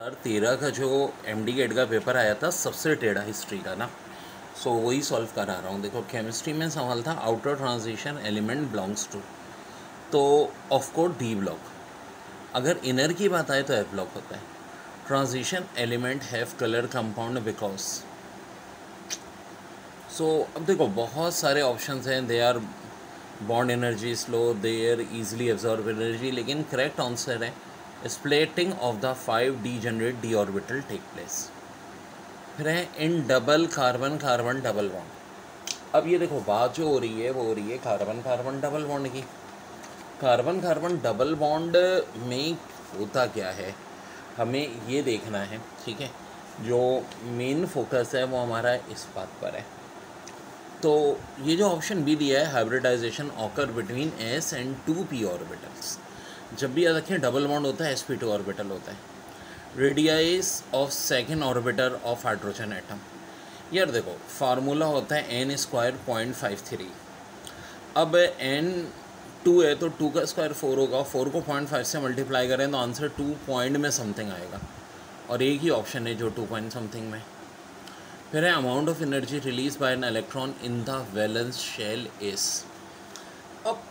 2013 का जो MD gate का पेपर आया था सबसे टेढ़ा हिस्ट्री का ना। सो वही सॉल्व करा रहा हूँ। देखो केमिस्ट्री में सवाल था outer transition element belongs to, तो ऑफ कोर्स डी ब्लॉक। अगर इनर की बात आए तो एफ ब्लॉक होता है। Transition element have colour compound because. So अब देखो बहुत सारे ऑप्शंस हैं। They are bond energy slow, they are easily absorb energy, लेकिन करेक्ट आंसर है splitting of the 5 degenerate D orbital take place. फिर है in double carbon carbon double bond. अब ये देखो बात जो हो रही है वो हो रही है कार्बन कार्बन डबल बॉन्ड की। कार्बन कार्बन डबल बॉन्ड में होता क्या है हमें ये देखना है, ठीक है। जो मेन फोकस है वो हमारा इस बात पर है। तो ये जो ऑप्शन बी दिया है hybridisation occur between s and 2p orbitals. जब भी याद रखें डबल बॉन्ड होता है sp2 ऑर्बिटल होता है। Radius of second orbiter of hydrogen atom. यार देखो फार्मूला होता है n स्क्वायर 0.53। अब n 2 है तो 2 का स्क्वायर 4 होगा, 4 को 0.5 से मल्टीप्लाई करें तो आंसर 2 पॉइंट में समथिंग आएगा, और एक ही ऑप्शन है जो 2 पॉइंट समथिंग में। फिर है amount of energy release by an electron in the valence shell is. अब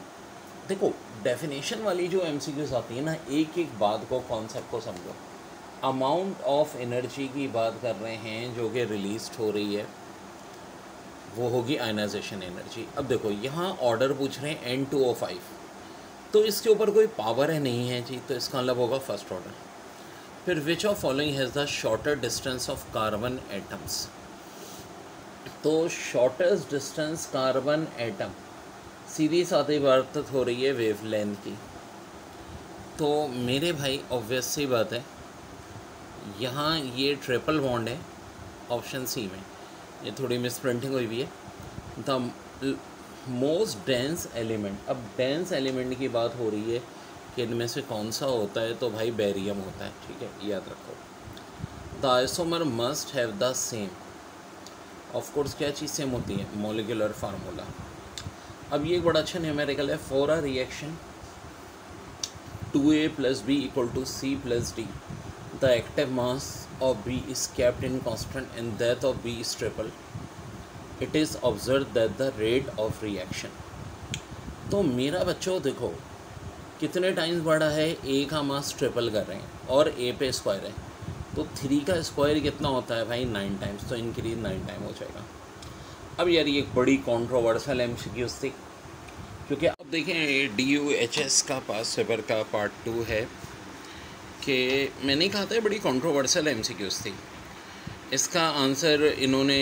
देखो डेफिनेशन वाली जो एमसीक्यूज आती है ना, एक एक बात को कॉन्सेप्ट को समझो। अमाउंट ऑफ एनर्जी की बात कर रहे हैं जो कि रिलीज हो रही है, वो होगी आयनाइजेशन एनर्जी। अब देखो यहाँ ऑर्डर पूछ रहे हैं N2O5, तो इसके ऊपर कोई पावर है नहीं है जी, तो इसका मतलब होगा फर्स्ट ऑर्डर। फिर विच of following has the shorter distance of carbon atoms. तो शॉर्टेस्ट डिस्टेंस कार्बन एटम सीधी साधी बात हो रही है वेवलेंथ की। तो मेरे भाई ऑब्वियस सी बात है यहाँ ये ट्रिपल बॉन्ड है ऑप्शन सी में। ये थोड़ी मिस प्रिंटिंग हुई हुई है। The most dense element. अब डेंस एलिमेंट की बात हो रही है कि इनमें से कौन सा होता है, तो भाई बेरियम होता है, ठीक है, याद रखो। The isomer must have the same. Of course क्या चीज़ सेम होती है, मॉलिक्यूलर फार्मूला। अब ये एक बड़ा अच्छा न्यूमेरिकल है। For a reaction 2a + b = c + d, the active mass of B is kept in constant and that of B is triple. It is observed that the rate of reaction। तो मेरा बच्चों देखो कितने times बढ़ा है, a का मास triple कर रहे हैं और a पे स्क्वायर है, तो 3 का स्क्वायर कितना होता है भाई 9 टाइम्स, तो इंक्रीज 9 टाइम हो जाएगा। अब यार ये एक बड़ी कॉन्ट्रोवर्शियल एमसीक्यूज थी, क्योंकि अब देखें DUHS का पास पेपर का पार्ट 2 है कि मैंने कहा था बड़ी कंट्रोवर्शियल एमसीक्यूज थी। इसका आंसर इन्होंने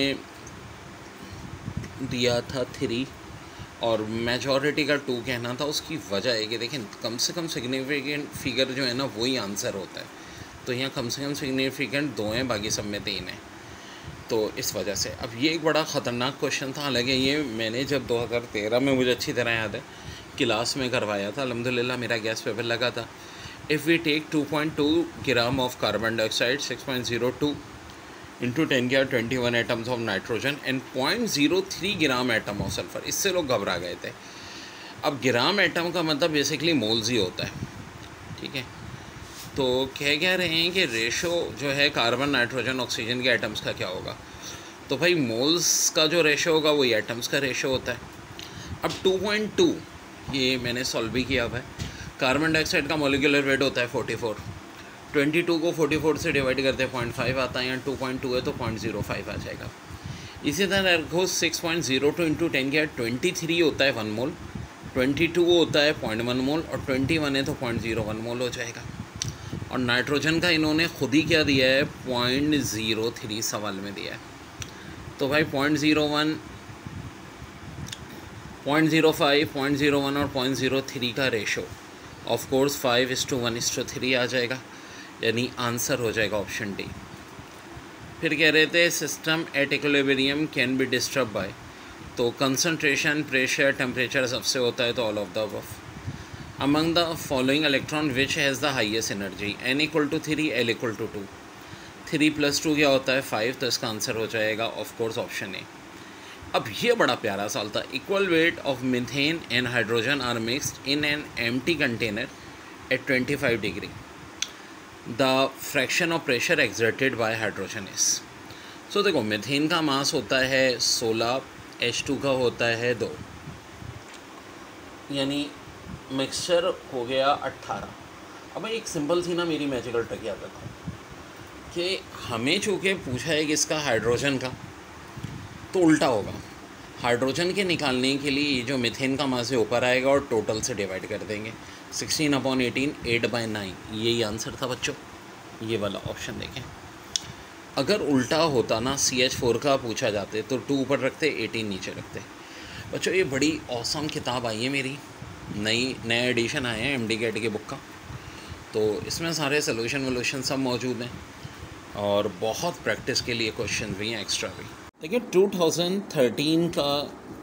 दिया था 3 और मेजॉरिटी का 2 कहना था। उसकी वजह है कि देखें कम से कम सिग्निफिकेंट फिगर जो है ना वही आंसर होता है, तो यहाँ कम से कम सिग्निफिकेंट 2 हैं, बाकी सब में 3 हैं, तो इस वजह से। अब ये एक बड़ा ख़तरनाक क्वेश्चन था, हालांकि ये मैंने जब 2013 में, मुझे अच्छी तरह याद है, क्लास में करवाया था, अल्हम्दुलिल्लाह मेरा गैस पेपर लगा था। If we take 2.2 gram of carbon dioxide, 6.02 into 10 के 21 atoms of nitrogen and 0.03 gram atom of sulphur, इससे लोग घबरा गए थे। अब ग्राम एटम का मतलब बेसिकली मोल्स ही होता है, ठीक है। तो कह रहे हैं कि रेशो जो है कार्बन नाइट्रोजन ऑक्सीजन के एटम्स का क्या होगा, तो भाई मोल्स का जो रेशो होगा वही एटम्स का रेशो होता है। अब 2.2 ये मैंने सॉल्व भी किया हुआ है। कार्बन डाइऑक्साइड का मॉलिक्यूलर वेट होता है 44, 22 को 44 से डिवाइड करते हैं 0.5 आता है, यहाँ 2.2 है तो 0.05 आ जाएगा। इसी तरह रखो 6.02 इंटू 10 के 23 होता है 1 मोल, 22 होता है 0.1 मोल और 21 है तो 0.01 मोल हो जाएगा। और नाइट्रोजन का इन्होंने खुद ही क्या दिया है 0.03 सवाल में दिया है, तो भाई 0.01, 0.05, 0.01 और 0.03 का रेशो ऑफ कोर्स 5:1:3 आ जाएगा, यानी आंसर हो जाएगा ऑप्शन डी। फिर कह रहे थे system at equilibrium can be disturb by, तो कंसंट्रेशन, प्रेशर, टेम्परेचर सबसे होता है, तो all of the above. Among the following electron which has the highest energy, n = 3, l = 2, 3 + 2 क्या होता है 5, तो इसका आंसर हो जाएगा ऑफ कोर्स ऑप्शन ए। अब ये बड़ा प्यारा सवाल था। Equal weight of methane and hydrogen are mixed in an empty container at 25 degree. The fraction of pressure exerted by hydrogen is. So देखो मीथेन का मास होता है 16, H2 का होता है 2, यानी मिक्सचर हो गया 18। अब एक सिंपल सी ना मेरी मैजिकल ट्रिक याद रखो कि हमें चूँकि पूछा है कि इसका हाइड्रोजन का, तो उल्टा होगा। हाइड्रोजन के निकालने के लिए ये जो मीथेन का मास है ऊपर आएगा और टोटल से डिवाइड कर देंगे। 16/18 8/9 यही आंसर था बच्चों, ये वाला ऑप्शन देखें। अगर उल्टा होता ना CH4 का पूछा जाते तो 2 ऊपर रखते 18 नीचे रखते। बच्चों ये बड़ी औसम किताब आई है मेरी, नया एडिशन आया है MD कैट की बुक का, तो इसमें सारे सोल्यूशन वोल्यूशन सब मौजूद हैं और बहुत प्रैक्टिस के लिए क्वेश्चन भी हैं एक्स्ट्रा भी। देखिए 2013 का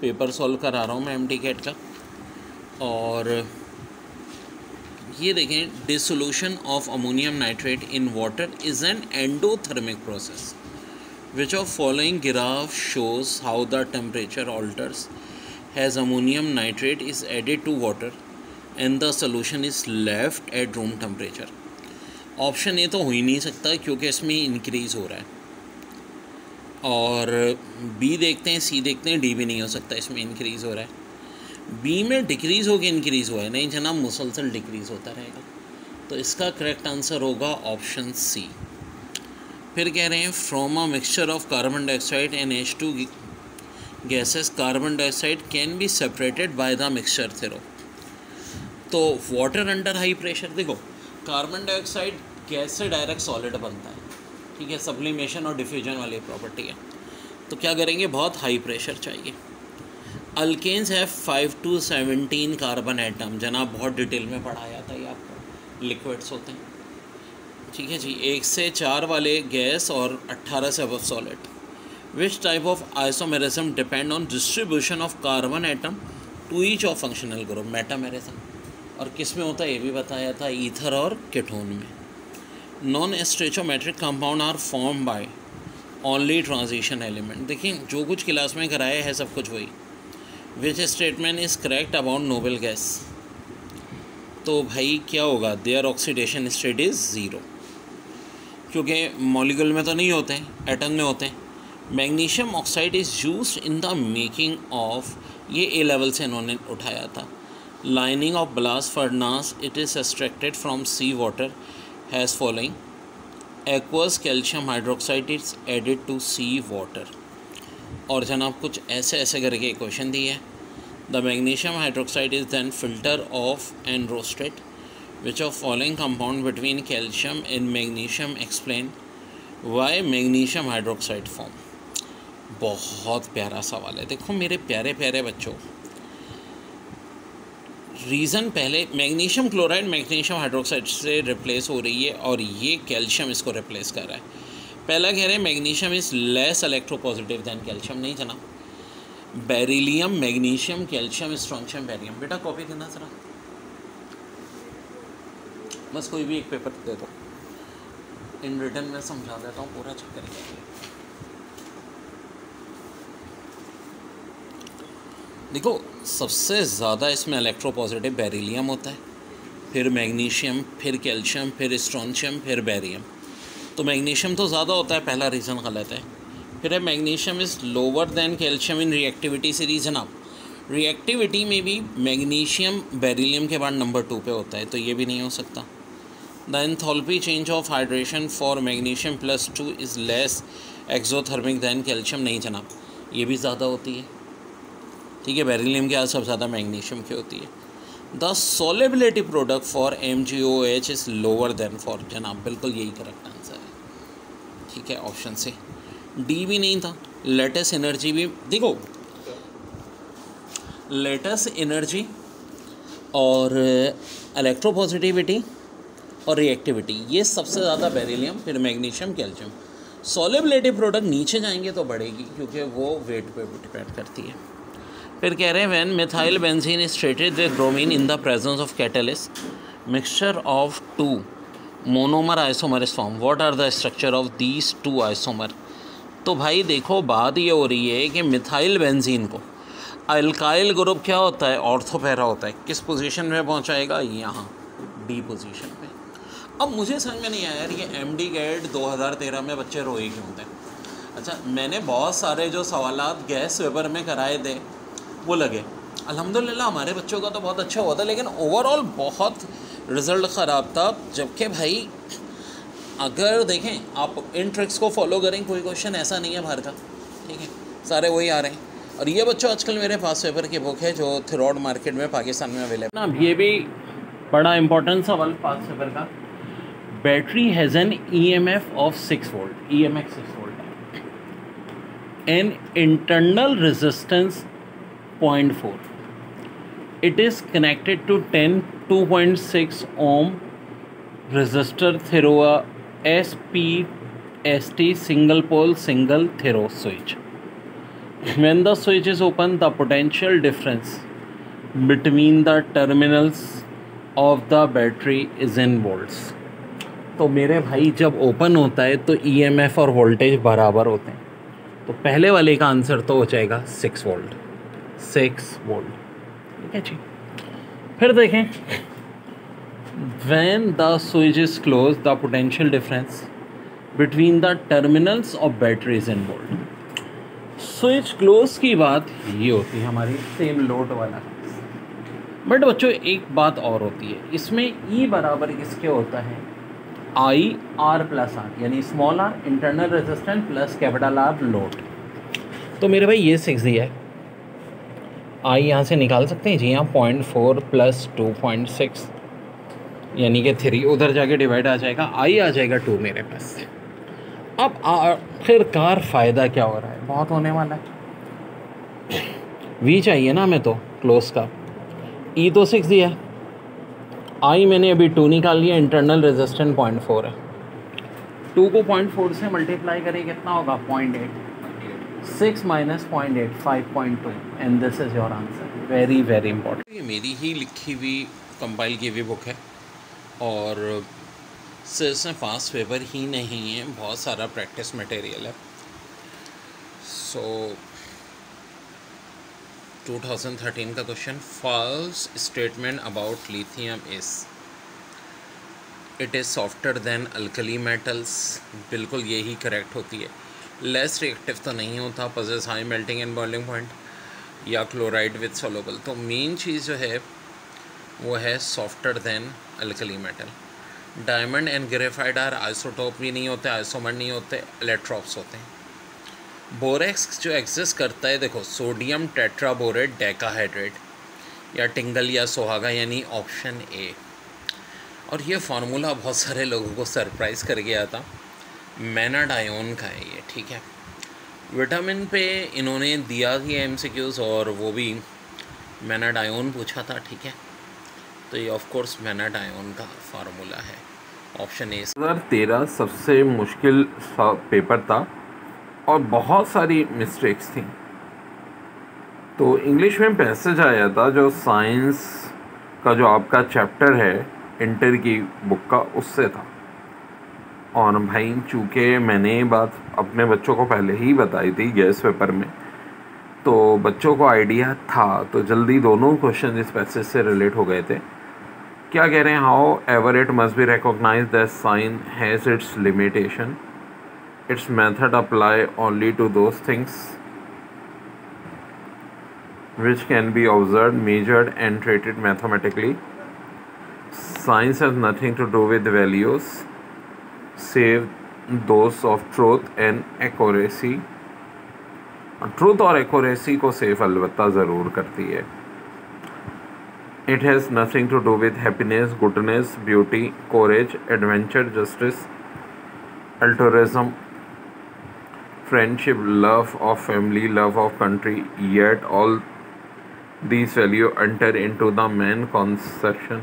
पेपर सॉल्व करा रहा हूँ मैं MD कैट का, और ये देखें, dissolution of ammonium nitrate in water is an endothermic process which of following graph shows how the temperature alters as ammonium nitrate is added to water and the solution is left at room temperature. Option A तो हो ही नहीं सकता क्योंकि इसमें increase हो रहा है, और बी देखते हैं, सी देखते हैं, डी भी नहीं हो सकता, इसमें इंक्रीज़ हो रहा है। बी में डिक्रीज़ होकर इंक्रीज़ हुआ है, नहीं जनाब मुसलसल डिक्रीज़ होता रहेगा, तो इसका करेक्ट आंसर होगा ऑप्शन सी। फिर कह रहे हैं from a mixture of carbon dioxide and H2 gases carbon dioxide can be separated by the mixture theorem. तो वाटर अंडर हाई प्रेशर, देखो कार्बन डाइऑक्साइड गैस से डायरेक्ट सॉलिड बनता है, ठीक है, सब्लिमेशन और डिफ्यूजन वाली प्रॉपर्टी है, तो क्या करेंगे, बहुत हाई प्रेशर चाहिए। अल्केन्स है 5 to 17 कार्बन एटम, जनाब बहुत डिटेल में पढ़ाया था ये आपको, लिक्विड्स होते हैं, ठीक है जी। 1 से 4 वाले गैस और 18 से above solid. Which type of isomerism depend on distribution of carbon atom to each of functional group, metamerism. और किस में होता है ये भी बताया था, ईथर और कीटोन में। Non stoichiometric compound are form by only transition element. देखिए जो कुछ क्लास में कराया है सब कुछ वही। Which statement is correct about noble gas, तो भाई क्या होगा, देयर ऑक्सीडेशन स्टेट इज़ 0, क्योंकि मॉलिक्यूल में तो नहीं होते हैं, एटम में होते हैं। Magnesium oxide is used in the making of, ये ए लेवल से इन्होंने उठाया था, lining of blast furnace, it is extracted from sea water has following, aqueous calcium hydroxide is added to sea water. और जनाब कुछ ऐसे ऐसे करके क्वेश्चन दिए हैं। The magnesium hydroxide is then filter of and roasted, which of following compound between calcium and magnesium explain why magnesium hydroxide form. बहुत प्यारा सवाल है, देखो मेरे प्यारे प्यारे बच्चों, रीज़न पहले मैग्नीशियम क्लोराइड मैग्नीशियम हाइड्रोक्साइड से रिप्लेस हो रही है और ये कैल्शियम इसको रिप्लेस कर रहा है। पहला कह रहे हैं magnesium is less electropositive than calcium, नहीं जनाब, beryllium magnesium calcium strontium barium. बेटा कॉपी देना जरा, बस कोई भी एक पेपर दे दो, इन रिटर्न में समझा देता हूँ पूरा चक्कर क्या है। देखो सबसे ज़्यादा इसमें इलेक्ट्रोपॉजिटिव बेरिलियम होता है, फिर मैग्नीशियम, फिर कैल्शियम, फिर स्ट्रोंशियम, फिर बैरियम। तो मैग्नीशियम तो ज़्यादा होता है, पहला रीज़न गलत है। फिर है magnesium is lower than calcium in reactivity series, जनाब रिएक्टिविटी में भी मैग्नीशियम बेरिलियम के बाद नंबर 2 पे होता है, तो ये भी नहीं हो सकता। The enthalpy change of hydration for magnesium +2 is less exothermic than calcium, नहीं जनाब ये भी ज़्यादा होती है, ठीक है, बेरिलियम के आस सबसे ज़्यादा मैग्नीशियम की होती है। The solubility product for MgOH is lower than for, जनाब बिल्कुल यही करेक्ट आंसर है, ठीक है, ऑप्शन से। डी भी नहीं था, लेटेस्ट एनर्जी भी, देखो लेटेस्ट एनर्जी और इलेक्ट्रोपॉजिटिविटी और रिएक्टिविटी ये सबसे ज़्यादा बेरिलियम, फिर मैग्नीशियम, कैल्शियम। सोलेबिलिटी प्रोडक्ट नीचे जाएंगे तो बढ़ेगी क्योंकि वो वेट पे डिपेंड करती है। फिर कह रहे हैं when methyl benzene is treated with bromine in the presence of catalyst mixture of 2 monomer isomer is form, what are the structure of these 2 isomer. तो भाई देखो बात ये हो रही है कि मिथाइल बेंजीन को अल्काइल ग्रुप क्या होता है, ऑर्थो पैरा होता है, किस पोजीशन में पहुंचाएगा, यहाँ डी पोजीशन पे। अब मुझे समझ में नहीं आया यार, ये MD कैट 2013 में बच्चे रोए क्यों थे। अच्छा, मैंने बहुत सारे जो सवालात गैस वेबर में कराए थे वो लगे, अल्हम्दुलिल्लाह हमारे बच्चों का तो बहुत अच्छा हुआ था, लेकिन ओवरऑल बहुत रिज़ल्ट ख़राब था। जबकि भाई अगर देखें आप इन ट्रिक्स को फॉलो करें, कोई क्वेश्चन ऐसा नहीं है बाहर का, ठीक है, सारे वही आ रहे हैं। और ये बच्चों आजकल मेरे पास पेपर की बुक है जो थ्रू मार्केट में पाकिस्तान में अवेलेबल ना। ये भी बड़ा इंपॉर्टेंट सवाल पास पेपर का। Battery has an EMF of 6 volt, EMF 6 volt, N internal resistance 0.4, it is connected to 2.6 ohm resistor through a SPST single pole single throw switch. When the switch is open, the potential difference between the terminals of the battery is in volts. तो मेरे भाई जब open होता है तो EMF और voltage बराबर होते हैं, तो पहले वाले का आंसर तो हो जाएगा 6 वोल्ट, 6 वोल्ट, ठीक है जी। फिर देखें, when the switch is closed, the potential difference between the terminals of battery is in volt. Switch close की बात ये होती है हमारी सेम लोड वाला। बट बच्चों एक बात और होती है इसमें, E बराबर किसके होता है, IR प्लस R, यानी small r internal resistance plus capital R load. तो मेरे भाई ये 6 दिया है, I यहाँ से निकाल सकते हैं जी, यहाँ 0.4 प्लस 2.6 यानी कि 3, उधर जाके डिवाइड आ जाएगा, I आ जाएगा 2 मेरे पास। अब आखिरकार फ़ायदा क्या हो रहा है, बहुत होने वाला है। V चाहिए ना हमें तो क्लोज का, E तो 6 दिया है, I मैंने अभी 2 निकाल लिया, इंटरनल रेजिस्टेंस 0.4 है, 2 को 0.4 से मल्टीप्लाई करें कितना होगा 0.8, 6 minus 0.8 5.2, and this is your answer. Very very important. ये मेरी ही लिखी हुई कंपाइल की हुई बुक है और सिर्फ इसमें पास पेपर ही नहीं है, बहुत सारा प्रैक्टिस मटेरियल है। सो 2013 का question, false statement about lithium is it is softer than alkali metals, बिल्कुल यही करेक्ट होती है। लेस रिएक्टिव तो नहीं होता, possess high melting and boiling point, या क्लोराइड विद सोलुबल। तो मेन चीज़ जो है वो है softer than alkali metal. Diamond and graphite are isotope भी नहीं होते, आइसोमर नहीं होते, इलेक्ट्रॉप्स होते हैं। बोरेक्स जो एग्जिस्ट करता है, देखो सोडियम टेट्राबोरेट डेकाहाइड्रेट या टिंगल या सोहागा, यानी ऑप्शन ए। और ये फार्मूला बहुत सारे लोगों को सरप्राइज़ कर गया था, मैनर्ड आयोन का है ये, ठीक है। विटामिन पे इन्होंने दिया कि MCQs, और वो भी मैनर्ड आयोन पूछा था, ठीक है। तो ये ऑफ कोर्स मैनर्ड आयोन का फार्मूला है, ऑप्शन ए। 2013 सबसे मुश्किल पेपर था और बहुत सारी मिस्टेक्स थी। तो इंग्लिश में पैसेज आया था जो साइंस का जो आपका चैप्टर है इंटर की बुक का, उससे था। और भाई चूँकि मैंने ये बात अपने बच्चों को पहले ही बताई थी गैस पेपर में, तो बच्चों को आइडिया था, तो जल्दी दोनों क्वेश्चन इस पैसेज से रिलेट हो गए थे। क्या कह रहे हैं, however it must be recognise that science has its limitation, its method apply only to those things which can be observed, measured and treated mathematically. Science has nothing to do with values save those of truth and accuracy. Truth और accuracy को safe अलबत्ता ज़रूर करती है। It has nothing to do with happiness, goodness, beauty, courage, adventure, justice, altruism, friendship, love of family, love of country. Yet all these values enter into the main conception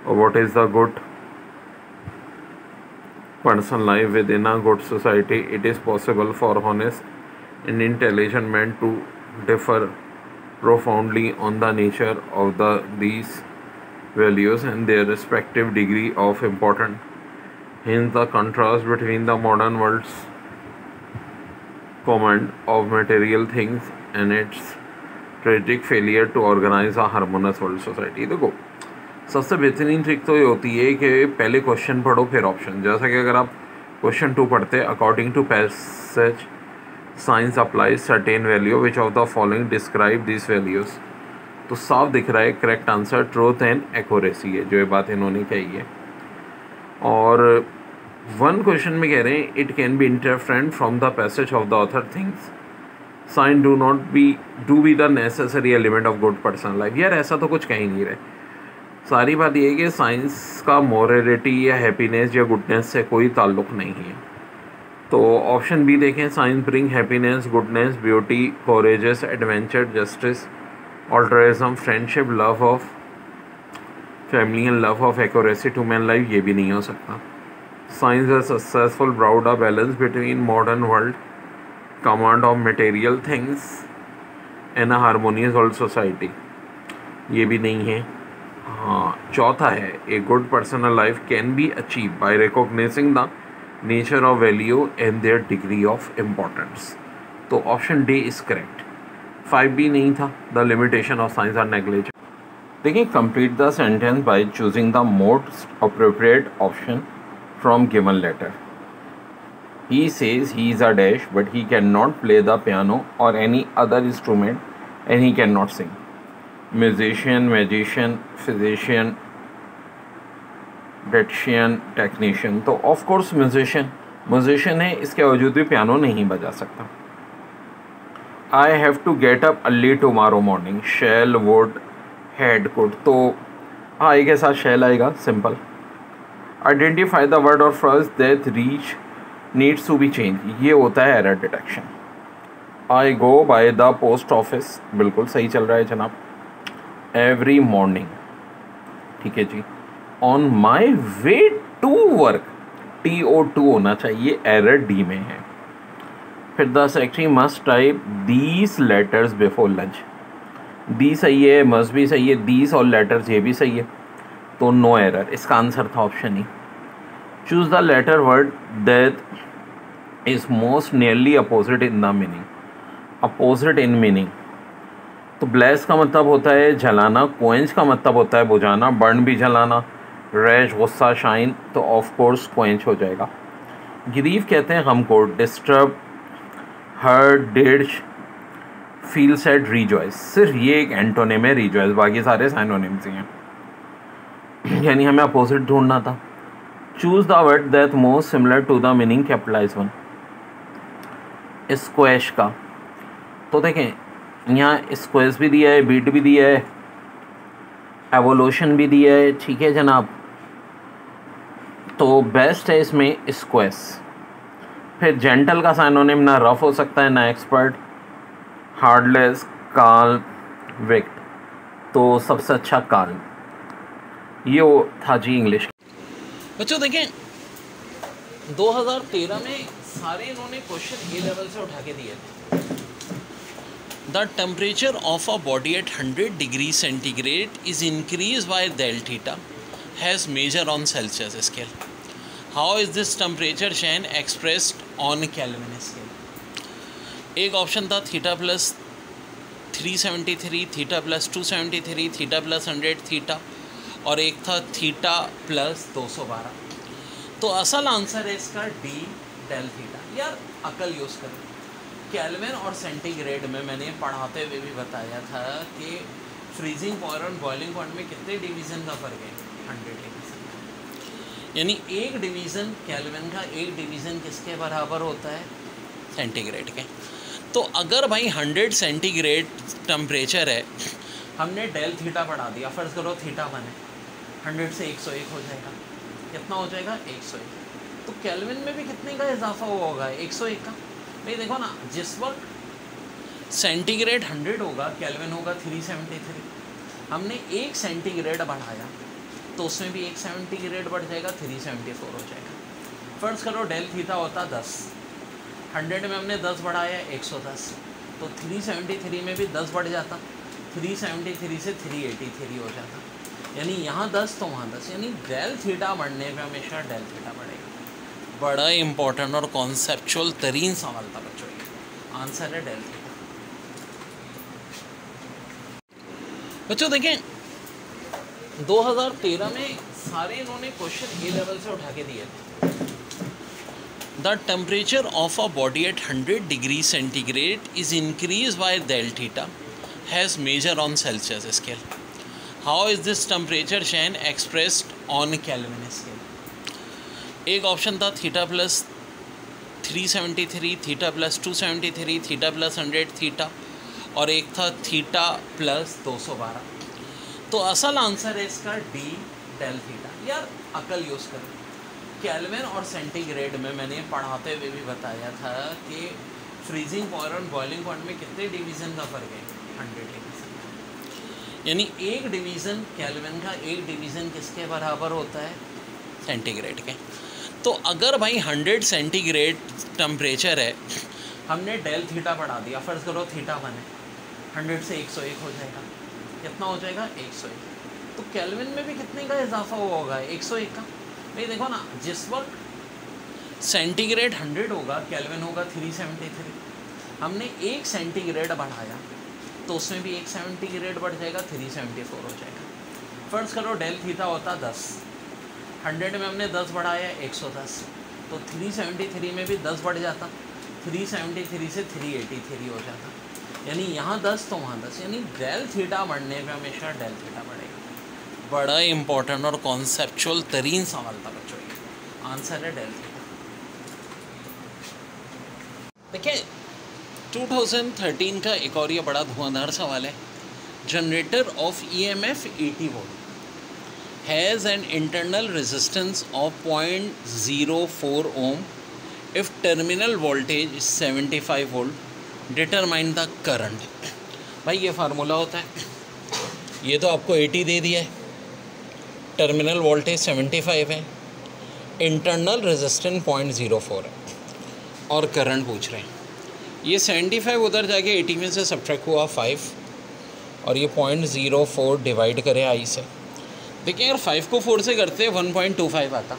of what is the good person life within a good society. It is possible for honest and intelligent men to differ profoundly on the nature of these values and their respective degree of importance. Hence the contrast between the modern world's command of material things and its tragic failure to organize a harmonious world society. देखो सबसे बेहतरीन trick तो ये होती है कि पहले question पढ़ो फिर ऑप्शन। जैसा कि अगर आप क्वेश्चन 2 पढ़ते हैं, according to passage science applies certain value which of the following describe this values, तो साफ दिख रहा है correct answer truth and accuracy है, जो ये बात इन्होंने कही है। और वन क्वेश्चन में कह रहे हैं it can be inferred from the passage of the author thinks science to be the necessary element of good personal life. यार ऐसा तो कुछ कह ही नहीं रहे। सारी बात ये है कि साइंस का मोरलिटी या हैप्पीनेस या गुडनेस से कोई ताल्लुक़ नहीं है। तो ऑप्शन बी देखें, science bring happiness, goodness, beauty, courageous, adventure, justice, altruism, friendship, love of family and love of accuracy to man life, ये भी नहीं हो सकता। साइंस है successful brought a balance between modern world command of material things and a harmonious world society, ये भी नहीं है। हाँ, चौथा है a good personal life can be achieve by recognizing the nature of value and their degree of importance, तो option D is correct. 5B नहीं था, the limitation of science are negligible. देखिए, complete the sentence by choosing the most appropriate option from given letter. He says he is a dash but he cannot play the piano or any other instrument and he cannot sing. Musician, magician, physician, dietitian, technician, तो of course musician है, इसके बावजूद भी piano नहीं बजा सकता। I have to get up early tomorrow morning. Shall, would, had, could, तो I के साथ shall आएगा, simple. Identify the word or phrase that reach needs to be changed, ये होता है error detection. I go by the post office, बिल्कुल सही चल रहा है जनाब। एवरी मॉर्निंग, ठीक है जी। On my way to work, TO2 होना चाहिए, एरर डी में है। फिर the secretary must type these letters before lunch, the सही है, मस्ट भी सही है, दीज और लेटर्स ये भी सही है, तो नो एरर, इसका आंसर था option E. Choose the letter word that is most nearly opposite in the meaning, opposite in meaning, तो ब्लेस का मतलब होता है जलाना, क्वेंच का मतलब होता है बुझाना, बर्न भी जलाना, रैश गुस्सा, शाइन, तो ऑफ कोर्स क्वेंच हो जाएगा। ग्रीव कहते हैं गम को, disturb, hurt, dish, feel sad, rejoice, सिर्फ ये एक एंटोनिम है रिजॉइस, बाकी सारे साइनोनिम्स ही हैं, यानी हमें अपोजिट ढूंढना था। Choose the word that most similar to the meaning, capitalise one, squash का, तो देखें यहाँ स्क्वैश भी दिया है, बीट भी दिया है, एवोल्यूशन भी दिया है, ठीक है जनाब, तो बेस्ट है इसमें स्क्वैश। फिर जेंटल का साइनोनिम ना रफ हो सकता है ना एक्सपर्ट, हार्डलेस, काल्म, विक्ट, तो सबसे अच्छा काल्म, ये वो था जी इंग्लिश। बच्चों देखें 2013 में सारे इन्होंने क्वेश्चन ए लेवल से उठा के दिए थे। The temperature of a body at 100 degree centigrade is increase by del theta as measure on Celsius scale, how is this temperature change expressed on Kelvin scale. एक ऑप्शन था theta plus 373, theta plus 273, theta plus 100 theta, और एक था theta plus 212, तो असल answer है इसका D, del theta. यार अकल यूज़ करें, केल्विन और सेंटीग्रेड में मैंने पढ़ाते हुए भी बताया था कि फ्रीजिंग पॉइंट और बॉइलिंग पॉइंट में कितने डिवीज़न का फ़र्क है, 100 डिवीज़न, यानी एक डिवीज़न केल्विन का, एक डिवीज़न किसके बराबर होता है, सेंटीग्रेड के। तो अगर भाई 100 सेंटीग्रेड टेम्परेचर है, हमने डेल थीटा बढ़ा दिया, फ़र्ज़ करो थीटा 1 है, 100 से 101 हो जाएगा, कितना हो जाएगा 101, तो केल्विन में भी कितने का इजाफा हुआ होगा, 101 का। भाई देखो ना, जिस वक्त सेंटीग्रेड 100 होगा, केल्विन होगा 373, हमने 1 सेंटीग्रेड बढ़ाया तो उसमें भी 1 सेंटीग्रेड बढ़ जाएगा, 374 हो जाएगा। फ़र्ज़ करो डेल थीटा होता 10, 100 में हमने 10 बढ़ाया 110, तो 373 में भी 10 बढ़ जाता, 373 से 383 हो जाता, यानी यहाँ 10 तो वहाँ 10, यानी डेल थीटा बढ़ने पे हमेशा डेल थीटा बढ़ेगा। बड़ा इंपॉर्टेंट और कॉन्सेप्चुअल तरीन सवाल था बच्चों, आंसर है डेल थीटा। बच्चों देखें 2013 में सारे इन्होंने क्वेश्चन ए लेवल से उठा के दिए थे। The temperature of a body at 100 degree centigrade is increase by del theta as measure on Celsius scale. How is this temperature change expressed on Kelvin scale. एक ऑप्शन था theta plus 373, theta plus 273, theta plus 100 theta, और एक था theta plus 212। तो असल answer है इसका D, del theta. यार अकल यूज़ करें। केल्विन और सेंटीग्रेड में मैंने पढ़ाते हुए भी बताया था कि फ्रीजिंग पॉइंट और बॉइलिंग पॉइंट में कितने डिवीज़न का फ़र्क है, 100 डिवीज़न। यानी एक डिवीज़न केल्विन का, एक डिवीज़न किसके बराबर होता है, सेंटीग्रेड के। तो अगर भाई 100 सेंटीग्रेड टेम्परेचर है, हमने डेल थीटा बढ़ा दिया, फ़र्ज़ करो थीटा 1 है, 100 से 101 हो जाएगा। कितना हो जाएगा, 101। तो केल्विन में भी कितने का इजाफा हुआ होगा, 101 का। नहीं देखो ना, जिस वक्त सेंटीग्रेड 100 होगा, केल्विन होगा 373, हमने 1 सेंटीग्रेड बढ़ाया तो उसमें भी 1 सेंटीग्रेड बढ़ जाएगा, 374 हो जाएगा। फ़र्ज़ करो डेल थीटा होता 10, 100 में हमने 10 बढ़ाया 110, तो 373 में भी 10 बढ़ जाता, 373 से 383 हो जाता। यानी यहाँ 10 तो वहाँ 10, यानी डेल थीटा बढ़ने पे हमेशा डेल थीटा बढ़ेगा। बड़ा इंपॉर्टेंट और कॉन्सेप्चुअल तरीन सवाल था बच्चों ये। आंसर है डेल थीटा। देखिए 2013 का एक और ये बड़ा धुआंधार सवाल है। Generator of EMF 80 volt has an internal resistance of 0.04 ohm if terminal voltage is 75 volt, determine the current। भाई ये फार्मूला होता है, ये तो आपको 80 दे दिया है, टर्मिनल वोल्टेज 75 है, इंटरनल रेजिस्टेंस 0.04 है और करंट पूछ रहे हैं। ये 75 उधर जाके 80 में से सब्ट्रैक्ट हुआ 5 और ये 0.04 डिवाइड करे आई से। देखिए यार 5 को 4 से करते 1.25 आता,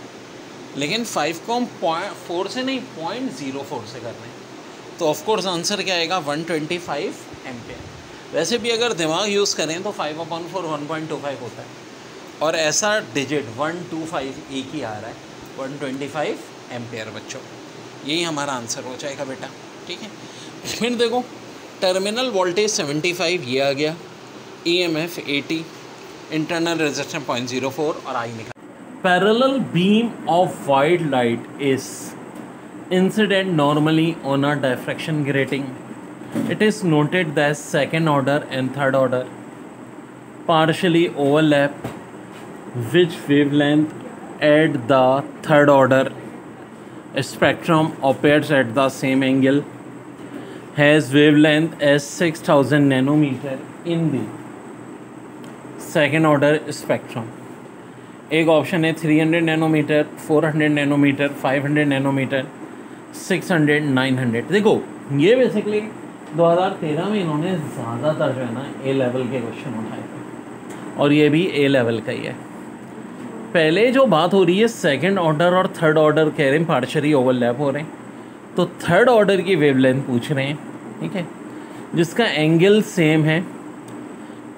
लेकिन 5 को हम 4 से नहीं 0.04 से कर रहे हैं, तो ऑफकोर्स आंसर क्या आएगा, 125 एम्पेयर। वैसे भी अगर दिमाग यूज़ करें तो 5/4 1.25 होता है, और ऐसा डिजिट 125 एक ही आ रहा है, 125 एम्पेयर। बच्चों यही हमारा आंसर हो जाएगा बेटा, ठीक है। फिर देखो टर्मिनल वोल्टेज 75 ये आ गया, EMF 80, इंटरनल रेजिस्टेंस 0.04 और आई निकल। Parallel beam of white light is incident normally on a diffraction grating. It is noted that second order and third order partially overlap which wavelength at the third order spectrum appears at the same angle, has wavelength as 6000 nanometer in the second order spectrum. एक option है 300 nanometre, 400 nanometre, 500 nanometre, 600, 900। देखो ये basically 2013 में इन्होंने ज़्यादातर जो है ना ए लेवल के क्वेश्चन उठाए थे, और ये भी ए लेवल का ही है। पहले जो बात हो रही है सेकंड ऑर्डर और थर्ड ऑर्डर कह रहे हैं पार्शियली ओवरलैप हो रहे हैं, तो थर्ड ऑर्डर की वेवलेंथ पूछ रहे हैं, ठीक है, जिसका एंगल सेम है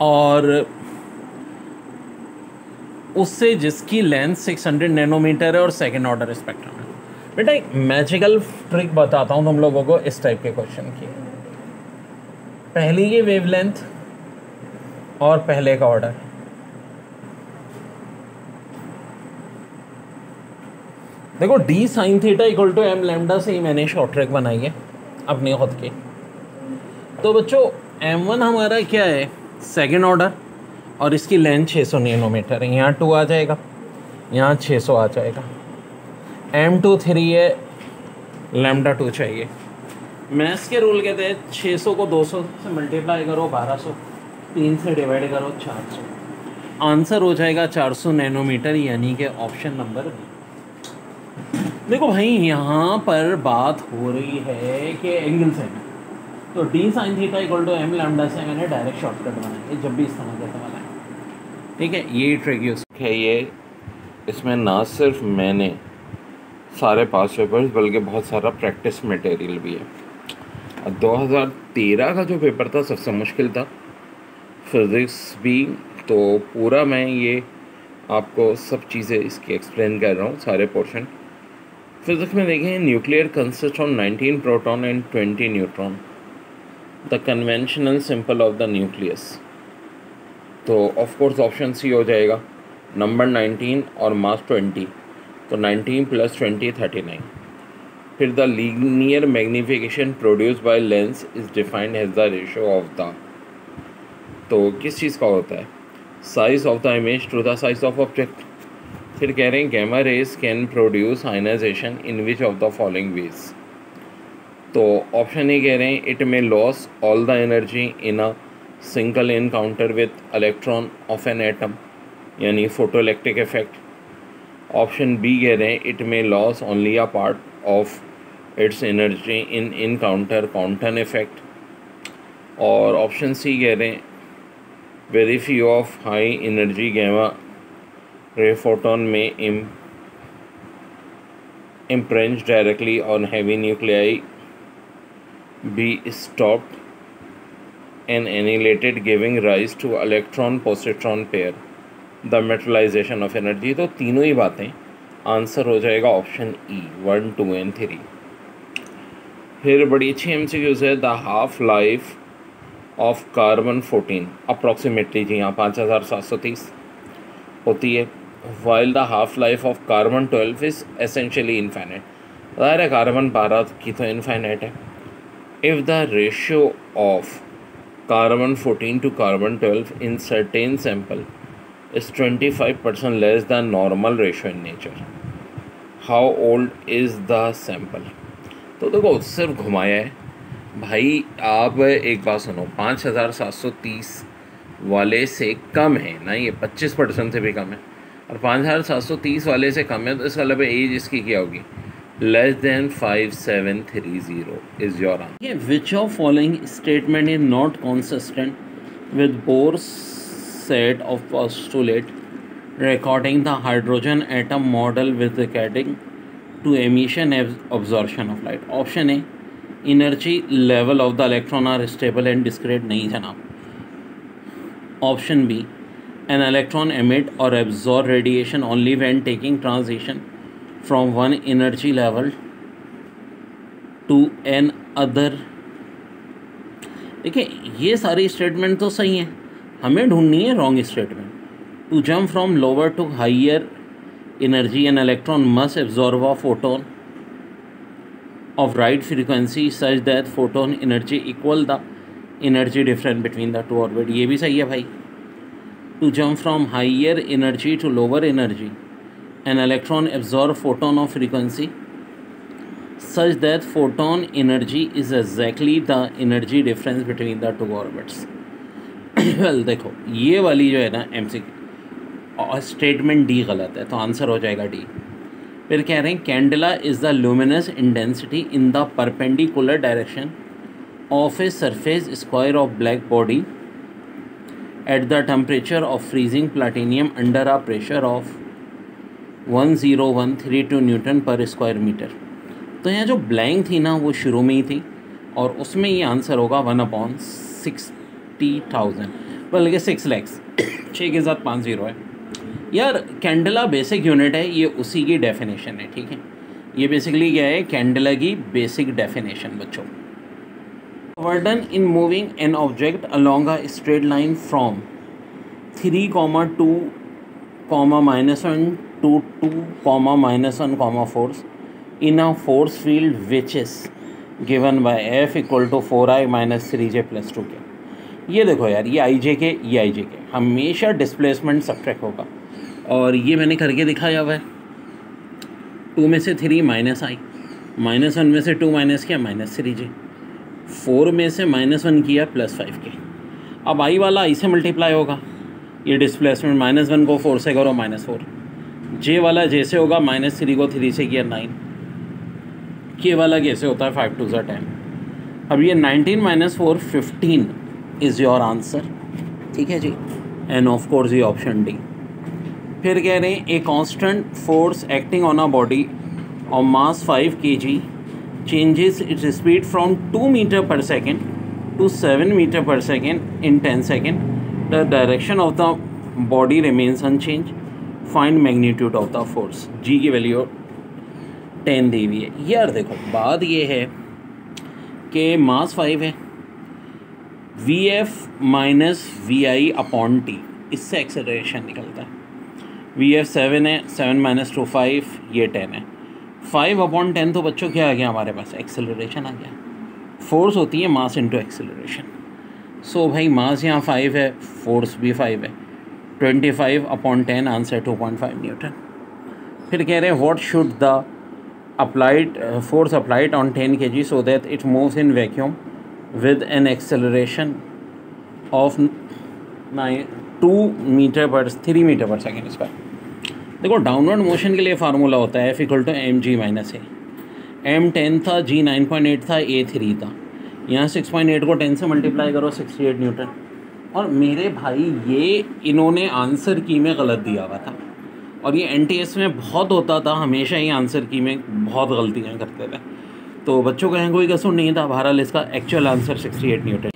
और उससे जिसकी लेंथ 600 नैनोमीटर है और सेकंड ऑर्डर स्पेक्ट्रम है। बेटा एक मैजिकल ट्रिक बताता हूँ तुम लोगों को इस टाइप के क्वेश्चन की। पहली की वेवलेंथ और पहले का ऑर्डर, देखो d sine theta equal to m lambda से ही मैंने शॉर्ट ट्रिक बनाई है अपने खुद की। तो बच्चों M1 हमारा क्या है, सेकंड ऑर्डर, और इसकी लेंथ 600 नैनोमीटर है। यहाँ 2 आ जाएगा, यहाँ 600 आ जाएगा। M2 3 है, लैम्डा 2 चाहिए। मैथ्स के रूल कहते हैं 600 को 200 से मल्टीप्लाई करो 1200, 3 से डिवाइड करो 400, आंसर हो जाएगा 400 नैनोमीटर, यानी कि ऑप्शन नंबर बी। देखो भाई यहाँ पर बात हो रही है कि एंगल सेम है, तो d sine theta equal to m lambda से मैंने डायरेक्ट शॉर्टकट बनाया है जब भी इस तरह का सवाल है, ठीक है। ये ट्रिक यूज़ है, ये इसमें ना सिर्फ मैंने सारे पास पेपर्स बल्कि बहुत सारा प्रैक्टिस मटेरियल भी है। 2013 का जो पेपर था सबसे मुश्किल था, फिज़िक्स भी। तो पूरा मैं ये आपको सब चीज़ें इसकी एक्सप्लेन कर रहा हूँ, सारे पोर्शन। फिज़िक्स में देखें, nuclear consist of 19 proton and 20 neutron, the conventional simple of the nucleus. तो ऑफ कोर्स ऑप्शन सी हो जाएगा, नंबर 19 और मास 20, तो 19 + 20 39। फिर the linear magnification produce by lens is defined as the ratio of the, तो किस चीज़ का होता है, size of the image to the size of object. फिर कह रहे हैं gamma rays can produce ionisation in which of the following ways. तो ऑप्शन ए कह रहे हैं it may lose all the energy in a single encounter with electron of an atom, यानी photoelectric effect. Option B कह रहे हैं it may lose only a part of its energy in encounter quantum effect. और option C कह रहे हैं very few of high energy gamma ray photon may impinged directly on heavy nuclei be stopped and annihilated, giving rise to electron-positron pair, the metallization of energy। तो तीनों ही बातें answer हो जाएगा option E, 1, 2 and 3। फिर बड़ी अच्छी MCQs है, the half life of carbon 14 approximately, जी हाँ 5730 होती है, while the half life of carbon 12 is essentially infinite. ज़ाहिर है कार्बन 12 की तो इनफाइनाइट है। If the ratio of carbon 14 to carbon 12 in certain sample is 25% less than normal ratio in nature, how old is the sample। तो देखो सिर्फ घुमाया है भाई। आप एक बात सुनो, 5730 वाले से कम है ना, ये 25% से भी कम है, और 5730 वाले से कम है, तो इसका मतलब एज इसकी क्या होगी, less than 5730 is your answer। Which of following statement is not consistent with Bohr's set of postulate recording the hydrogen atom model with regarding to emission absorption of light। Option A, energy level of the electron are stable and discrete, नहीं जनाब। Option B, an electron emit or absorb radiation only when taking transition from one energy level to an other। देखिए ये सारी statement तो सही हैं, हमें ढूंढनी है wrong statement. To jump from lower to higher energy an electron must absorb a photon of right frequency such that photon energy equal the energy difference between the two orbit। ये भी सही है भाई। to jump from higher energy to lower energy an electron absorb photon of frequency such that photon energy is exactly the energy difference between the two orbits। well देखो ये वाली जो है ना MCQ स्टेटमेंट डी गलत है, तो answer हो जाएगा डी। फिर कह रहे हैं candela is the luminous intensity in the perpendicular direction of a surface square of black body at the temperature of freezing platinum under a pressure of 10132 Newton पर स्क्वायर मीटर। तो यहाँ जो ब्लैंक थी ना वो शुरू में ही थी, और उसमें ये आंसर होगा 1/60,000, बल्कि 6 लाख 6 के साथ 5 0 है यार। कैंडेला बेसिक यूनिट है, ये उसी की डेफिनेशन है, ठीक है। ये बेसिकली क्या है, कैंडेला की बेसिक डेफिनेशन बच्चों। Work done in moving an object along a straight line from 3, 2, -1 to 2, -1, force in a force field which is given by F = 4I - 3J + 2K। ये देखो यार, ये IJ के, ये IJ के, हमेशा डिस्प्लेसमेंट सब्ट्रैक्ट होगा, और ये मैंने करके दिखाया हुआ है। 2 में से 3 -I, -1 में से 2 माइनस किया -3J, 4 में से -1 किया +5K। अब I वाला I से मल्टीप्लाई होगा, ये डिस्प्लेसमेंट -1 को 4 से करो -4, J वाला J से होगा, -3 को 3 से किया 9, K वाला कैसे होता है 5 2 10। अब ये 19 - 4 15 इज़ योर आंसर, ठीक है जी। एंड ऑफ कोर्स ये ऑप्शन डी। फिर कह रहे हैं a constant force acting on a body of mass 5 kg changes its speed from 2 metre per second to 7 metre per second in 10 second the direction of the body remains unchanged, find magnitude of the force. G की value 10 दी हुई है। यार देखो बात ये है कि mass 5 है, v f minus v i upon t, इससे एक्सेलरेशन निकलता है। वी एफ 7 है, 7 माइनस 2 5, ये 10 है। 5 अपॉन 10 तो बच्चों क्या आ गया हमारे पास, एक्सेलरेशन आ गया। फोर्स होती है मास इंटू एक्सेलरेशन। सो भाई मास यहाँ 5 है, फोर्स भी 5 है, 25 अपॉन 10, आंसर 2.5 न्यूटन। फिर कह रहे हैं what should the applied force applied on 10 kg so that it moves in vacuum with an acceleration of 2 metre पर 3 मीटर पर सेकेंड स्क्वायर। देखो डाउनवर्ड मोशन के लिए फार्मूला होता है F = mg - a। m 10 था, g 9.8 था, a 3 था। यहाँ 6.8 को 10 से मल्टीप्लाई करो, 68 न्यूटन। और मेरे भाई ये इन्होंने आंसर की में गलत दिया हुआ था, और ये NTS में बहुत होता था, हमेशा ही आंसर की में बहुत गलतियाँ करते थे। तो बच्चों का यहाँ कोई कसूर नहीं था। बहरहाल इसका actual answer 68 newton.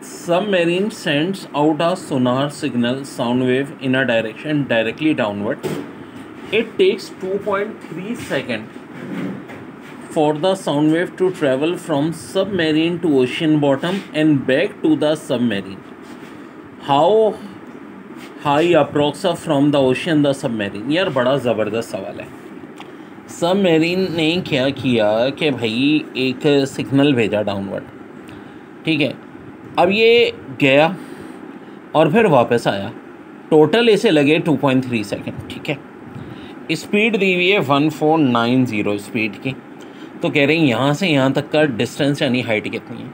Submarine sends out a sonar signal sound wave in a direction directly downward. It takes 2.3 second for the sound wave to travel from submarine to ocean bottom and back to the submarine. How high approx from the ocean the submarine. यार बड़ा ज़बरदस्त सवाल है। Submarine ने क्या किया कि भाई एक सिग्नल भेजा डाउनवर्ड, ठीक है। अब ये गया और फिर वापस आया, टोटल इसे लगे 2.3 सेकेंड, ठीक है। स्पीड दी हुई है 1490 स्पीड की। तो कह रहे हैं यहाँ से यहाँ तक का डिस्टेंस यानी हाइट कितनी है।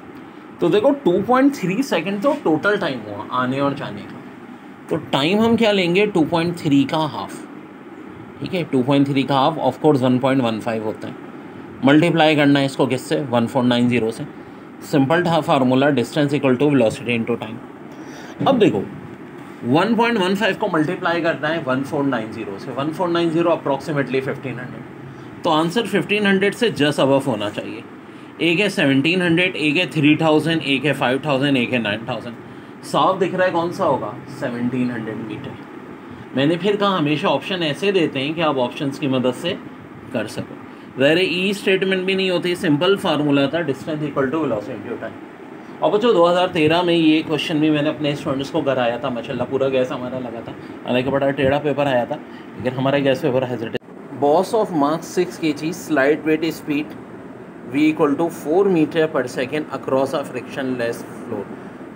तो देखो 2.3 सेकेंड तो टोटल टाइम हुआ आने और जाने का। तो टाइम हम क्या लेंगे, 2.3 का हाफ, ठीक है। 2.3 का हाफ ऑफ कोर्स 1.15 होता है। मल्टीप्लाई करना है इसको किससे, 1490 से। सिंपल था formula, distance equal to velocity into time. अब देखो 1.15 को मल्टीप्लाई करना है 1490 से। 1490 अप्रॉक्सीमेटली 1500। तो आंसर 1500 से जस्ट अबव होना चाहिए। एक है 1700, एक है 3000, एक है 5000, एक है 9000। साफ दिख रहा है कौन सा होगा, 1700 मीटर। मैंने फिर कहा हमेशा ऑप्शन ऐसे देते हैं कि आप ऑप्शंस की मदद से कर सको। ज़ाहिर ई स्टेटमेंट भी नहीं होती, सिंपल फार्मूला था distance equal to velocity into time. और बच्चों 2013 में ये क्वेश्चन भी मैंने अपने स्टूडेंट्स को कराया था। माशाल्लाह पूरा गैस हमारा लगा था, हालांकि बड़ा टेढ़ा पेपर आया था, लेकिन हमारा guess paper hesitate. Box of mass 6 kg, slide with speed v = 4 metre per second across a frictionless floor.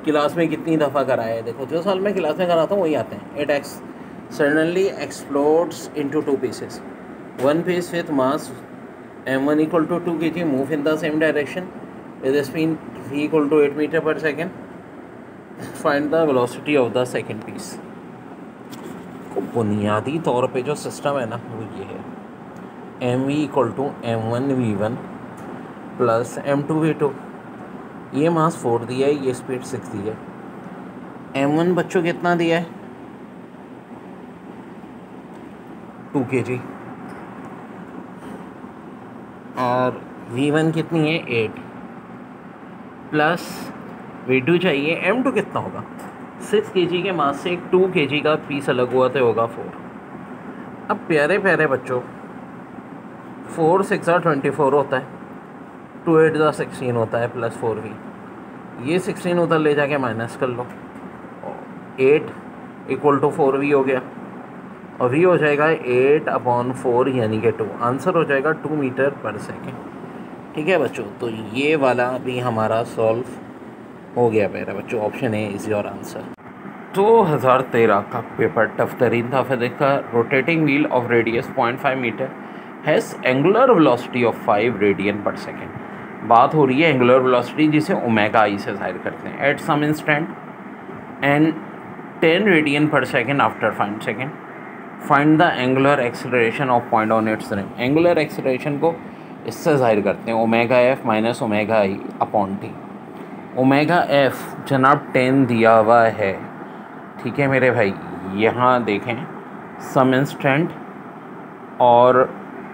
Class में कितनी दफ़ा कराया है, देखो जो साल मैं क्लास में कराता हूँ वही आते हैं। It suddenly explodes into 2 pieces. One piece with mass m1 = 2 kg move in the same direction with a speed v = 8 meter per second. Find the velocity of the second piece. को बुनियादी तौर पे जो सिस्टम है ना वो ये है, mv = m1 v1 plus m2 v2। ये मास 4 दिया है, ये स्पीड 6 दी है। m1 बच्चों कितना दिया है, 2 kg, और v1 कितनी है 8, प्लस v2 चाहिए। m2 कितना होगा, 6 kg के मास से 2 kg का पीस अलग हुआ तो होगा 4। अब प्यारे प्यारे बच्चों 4 6 24 होता है, 2 8 16 होता है, प्लस 4v। ये 16 उधर ले जाके माइनस कर लो, 8 = 4v हो गया, और v हो जाएगा 8/4 यानी कि 2। आंसर हो जाएगा 2 मीटर पर सेकेंड, ठीक है बच्चों। तो ये वाला भी हमारा सॉल्व हो गया मेरा बच्चों। Option A is your answer. 2013 का पेपर टफ तरीन था फिजिक्स का। Rotating wheel of radius 0.5 metre has angular velocity of 5 radian per second. बात हो रही है एंगुलर वेलोसिटी जिसे ओमेगा आई से जाहिर करते हैं। At some instant and 10 radian per second after 5 second. Find the angular acceleration of point on its rim. Angular acceleration को इससे जाहिर करते हैं, ओमेगा एफ माइनस ओमेगा आई अपॉन टी। ओमेगा एफ जनाब 10 दिया हुआ है, ठीक है मेरे भाई। यहाँ देखें सम इंस्टेंट और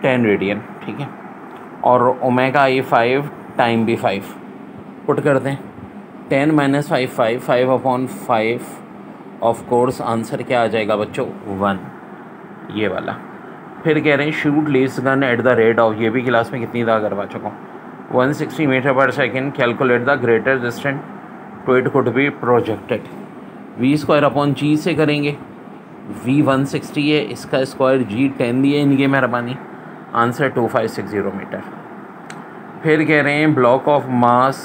10 रेडियन, ठीक है, और ओमेगा आई 5, टाइम भी 5। पुट कर दें 10 - 5 5 5/5 ऑफ कोर्स आंसर क्या आ जाएगा बच्चों 1, ये वाला। फिर कह रहे हैं shoot lease gun at the rate of, ये भी क्लास में कितनी दफ़ा करवा चुका हूँ, 160 metre per second, calculate the greater distance to it could be projected. V² से करेंगे, V 160 है, इसका स्क्वायर G 10 दिए इनकी मेहरबानी, आंसर 2560 मीटर। फिर कह रहे हैं block of mass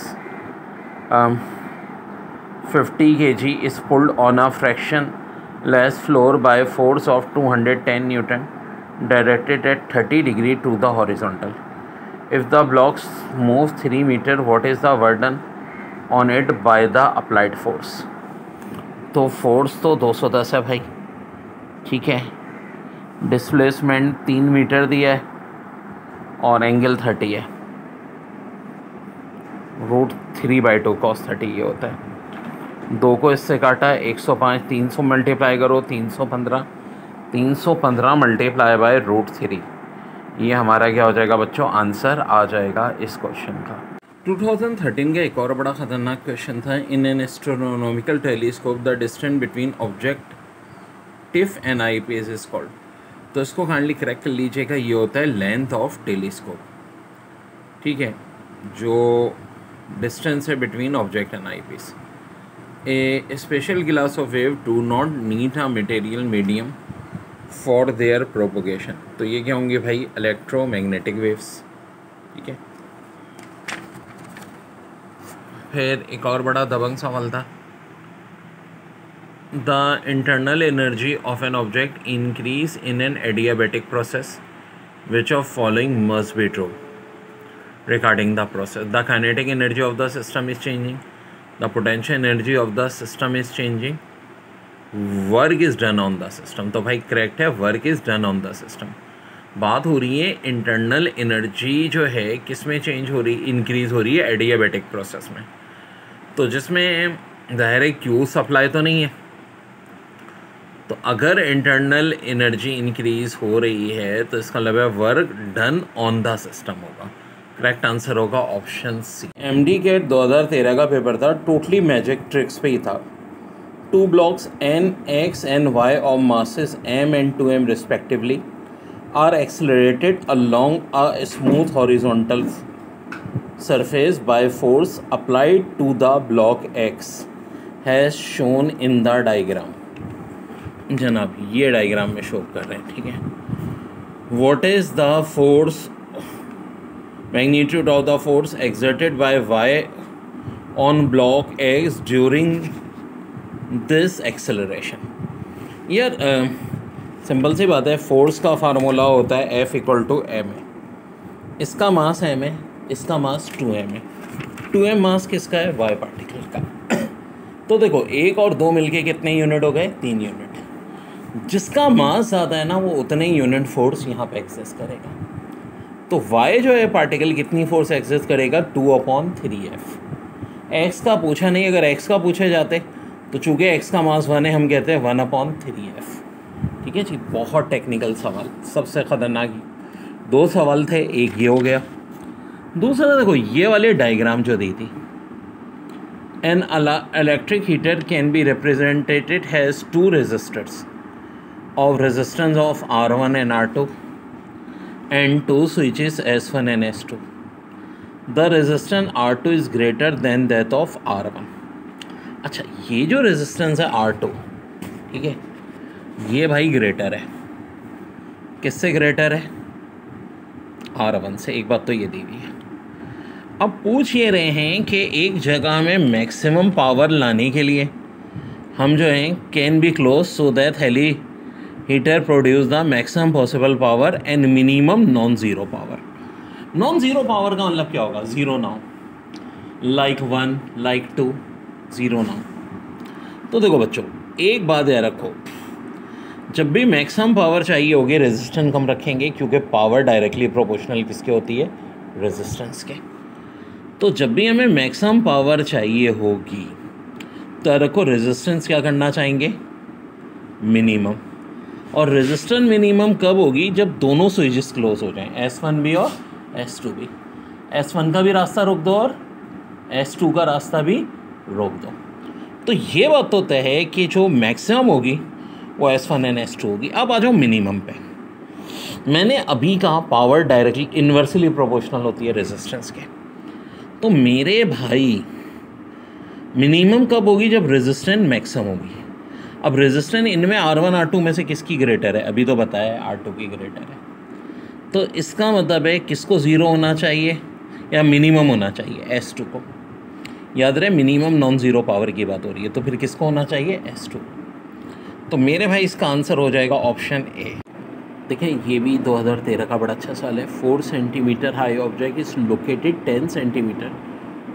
50 kg is pulled on a frictionless floor by force of 210 Newton directed at 30 degree to the horizontal. If the blocks move 3 meter, what is the burden on it by the applied force? तो force तो 210 है भाई, ठीक है, displacement 3 metre दिया है और angle 30 है, √3/2 cos 30 ये होता है। 2 को इससे काटा है 105, 300 मल्टीप्लाई करो 315, 315 मल्टीप्लाई बाय √3, ये हमारा क्या हो जाएगा बच्चों, आंसर आ जाएगा इस क्वेश्चन का। 2013 का एक और बड़ा ख़तरनाक क्वेश्चन था, in an astronomical telescope the distance between objective and eyepiece is called. तो इसको काइंडली करेक्ट कर लीजिएगा, ये होता है लेंथ ऑफ टेलीस्कोप, ठीक है, जो डिस्टेंस है between object and eyepiece. A special class of wave do not need a material medium for their propagation. तो ये क्या होंगे भाई, इलेक्ट्रोमैग्नेटिक वेव्स, ठीक है। फिर एक और बड़ा दबंग सवाल था, the internal energy of an object increase in an adiabatic process which of following must be true regarding the process. The kinetic energy of the system is changing, the potential energy of the system is changing, work is done on the system। तो भाई correct है, work is done on the system. बात हो रही है internal energy जो है किस में चेंज हो रही, इंक्रीज़ हो रही है एडियाबैटिक प्रोसेस में, तो जिसमें ज़ाहिर है क्यू सप्लाई तो नहीं है। तो अगर इंटरनल एनर्जी इंक्रीज़ हो रही है तो इसका मतलब है work done on the system होगा। करेक्ट आंसर होगा ऑप्शन सी। MD कैट 2013 का पेपर था, टोटली मैजिक ट्रिक्स पे ही था। 2 blocks N, X and Y of masses M and 2M respectively are accelerated along a smooth horizontal surface by force applied to the block X has shown in the diagram। जनाब ये diagram में show कर रहे हैं, ठीक है। What is the force magnitude of the force exerted by Y on block X during this acceleration? यार simple सी बात है, फोर्स का फार्मूला होता है F = m है, इसका मास m है, इसका मास 2m है, 2m मास किसका है, Y पार्टिकल का। तो देखो 1 और 2 मिलके कितने यूनिट हो गए, 3 यूनिट। जिसका मास ज़्यादा है ना वो उतने ही यूनिट फोर्स यहाँ पे एक्सेस करेगा। तो y जो है पार्टिकल कितनी फोर्स एक्सेस करेगा, 2/3f। x का पूछा नहीं, अगर x का पूछे जाते तो चूँकि x का मास 1 है, हम कहते हैं 1/3f, ठीक है जी। बहुत टेक्निकल सवाल, सबसे ख़तरनाक 2 सवाल थे, एक ये हो गया। दूसरा देखो ये वाले डायग्राम जो दी थी, an electric heater can be represented as 2 resistors of resistance of R1 and R2 and 2 switches S1 and S2. The resistance R2 is greater than that of R1। अच्छा ये जो रेजिस्टेंस है R2, ठीक है, ये भाई ग्रेटर है, किससे ग्रेटर है, R1 से। एक बात तो ये दी हुई है। अब पूछ ये रहे हैं कि एक जगह में मैक्सिमम पावर लाने के लिए हम जो हैं can be close so that हेली heater produce the maximum possible power and minimum non zero power. Non zero power का मतलब क्या होगा, ज़ीरो ना हो, लाइक 1 लाइक 2 ज़ीरो ना हो। तो देखो बच्चों एक बात याद रखो, जब भी मैक्सिमम पावर चाहिए होगी रेजिस्टेंस कम रखेंगे, क्योंकि पावर डायरेक्टली प्रोपोर्शनल किसके होती है, रेजिस्टेंस के। तो जब भी हमें मैक्सिमम पावर चाहिए होगी तो रखो रेजिस्टेंस क्या करना चाहेंगे, मिनिमम। और रेजिस्टेंस मिनिमम कब होगी, जब दोनों स्विचेस क्लोज हो जाएं, S1 भी और S2 भी। S1 का भी रास्ता रोक दो और S2 का रास्ता भी रोक दो। तो ये बात तो तय है कि जो मैक्सिमम होगी वो S1 एंड S2 होगी। अब आ जाओ मिनिमम पे। मैंने अभी कहा पावर डायरेक्टली इन्वर्सली प्रोपोर्शनल होती है रेजिस्टेंस के, तो मेरे भाई मिनिमम कब होगी? जब रेजिस्टेंस मैक्सिमम होगी। अब रेजिस्टेंस इनमें R1 R2 में से किसकी ग्रेटर है? अभी तो बताया R2 की ग्रेटर है। तो इसका मतलब है किसको ज़ीरो होना चाहिए या मिनिमम होना चाहिए? S2 को। याद रहे मिनिमम नॉन ज़ीरो पावर की बात हो रही है, तो फिर किसको होना चाहिए? S2। तो मेरे भाई इसका आंसर हो जाएगा ऑप्शन ए। देखिए ये भी 2013 का बड़ा अच्छा सवाल है। 4 centimetre high object is located 10 centimetre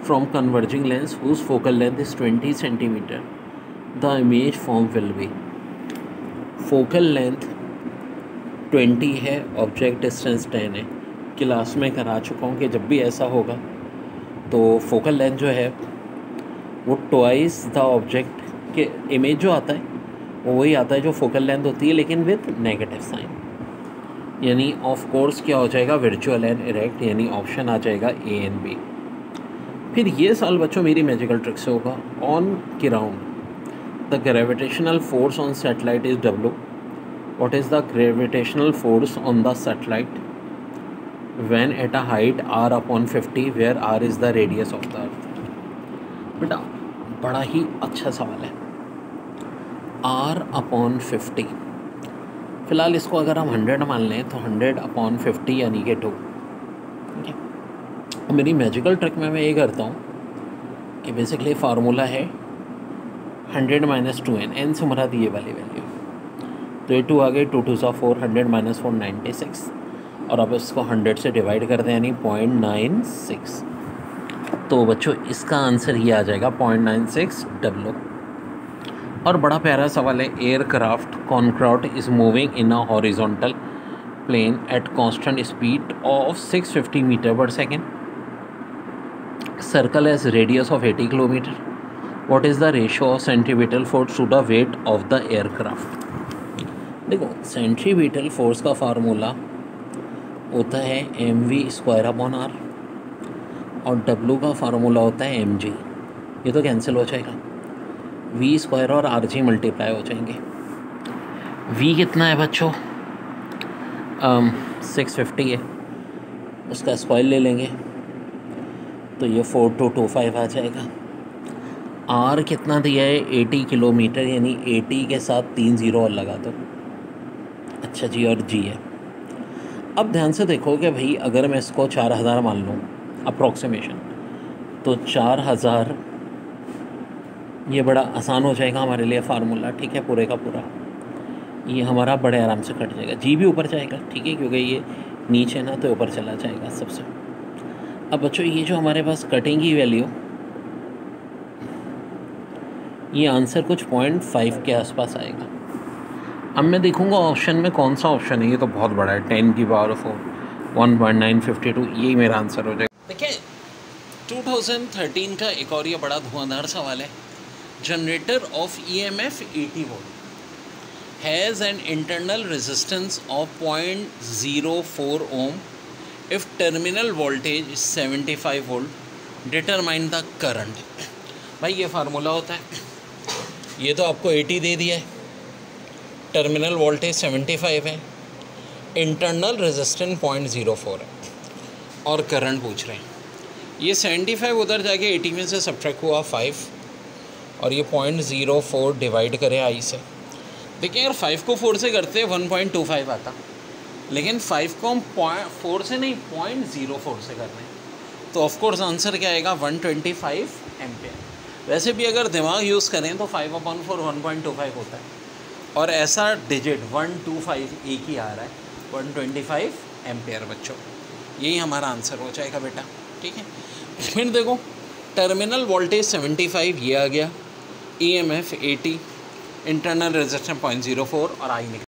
from converging lens whose focal length is 20 centimetre. The image form will be. Focal length 20 है, ऑब्जेक्ट डिस्टेंस 10 है। क्लास में करा चुका हूँ कि जब भी ऐसा होगा तो फोकल लेंथ जो है वो ट्वाइस द ऑब्जेक्ट के इमेज जो आता है वो वही आता है जो फोकल लेंथ होती है, लेकिन विद नेगेटिव साइन। यानी ऑफ कोर्स क्या हो जाएगा? वर्चुअल एंड इरेक्ट, यानी ऑप्शन आ जाएगा ए एंड बी। फिर ये साल बच्चों मेरी मैजिकल ट्रिक से होगा। On ground the gravitational force on satellite is W। What is the gravitational force on the satellite when at a height r/50 where r is the radius of the earth? बेटा बड़ा ही अच्छा सवाल है। r/50, फिलहाल इसको अगर हम 100 मान लें तो 100/50 यानी कि 2। ठीक है, मेरी मैजिकल ट्रिक में मैं ये करता हूँ कि बेसिकली फार्मूला है 100 - 2n, n से मुराद ये वाली वैल्यू। तो ये 2 आ गए, 2 2 4, 100 - 4 96, और अब इसको 100 से डिवाइड कर दें यानी 0.96। तो बच्चों इसका आंसर ये आ जाएगा 0.96 W। और बड़ा प्यारा सवाल है। Aircraft Concorde is moving in a horizontal plane at constant speed of 650 metre per second. Circle has radius of 80 kilometre. What is the ratio of centripetal force to the weight of the aircraft? देखो centripetal force का formula होता है mv²/r और W का formula होता है mg। ये तो कैंसिल हो जाएगा, v² और rg मल्टीप्लाई हो जाएंगे। v कितना है बच्चों? 650 है, उसका स्क्वायर ले लेंगे तो ये 4225 आ जाएगा। r कितना दिया है? 80 किलोमीटर, यानी 80 के साथ 3 0 और लगा दो। अच्छा जी, और g है। अब ध्यान से देखो कि भाई अगर मैं इसको 4000 मान लूँ अप्रॉक्सीमेशन, तो 4000 ये बड़ा आसान हो जाएगा हमारे लिए फार्मूला। ठीक है, पूरे का पूरा ये हमारा बड़े आराम से कट जाएगा। जी भी ऊपर जाएगा, ठीक है, क्योंकि ये नीचे ना तो ऊपर चला जाएगा सबसे। अब बच्चों ये जो हमारे पास कटिंग की वैल्यू, ये आंसर कुछ 0.5 के आसपास आएगा। अब मैं देखूंगा ऑप्शन में कौन सा ऑप्शन है। ये तो बहुत बड़ा है, 10⁴ 1.952, यही मेरा आंसर हो जाएगा। देखिए 2013 का एक और ये बड़ा धुआंधार सवाल है। Generator of EMF 80 volt has an internal resistance of 0.04 ohm if terminal voltage 75 volt, determine the current. भाई ये फार्मूला होता है, ये तो आपको 80 दे दिया है, टर्मिनल वोल्टेज 75 है, इंटरनल रेजिस्टेंस 0.04 है और करंट पूछ रहे हैं। ये 75 उधर जाके 80 में से सब्ट्रैक्ट हुआ 5 और ये 0.04 डिवाइड करें आई से। देखिए यार 5 को 4 से करते 1.25 आता, लेकिन 5 को हम 4 से नहीं 0.04 से कर रहे हैं, तो ऑफकोर्स आंसर क्या आएगा? 125 एम्पियर। वैसे भी अगर दिमाग यूज़ करें तो 5/4 1.25 होता है, और ऐसा डिजिट 125 एक ही आ रहा है, 125 एम्पियर। बच्चों यही हमारा आंसर हो जाएगा बेटा। ठीक है, फिर देखो टर्मिनल वोल्टेज 75 ये आ गया, EMF 80, इंटरनल रेजिस्टेंस 0.04 और आई निकल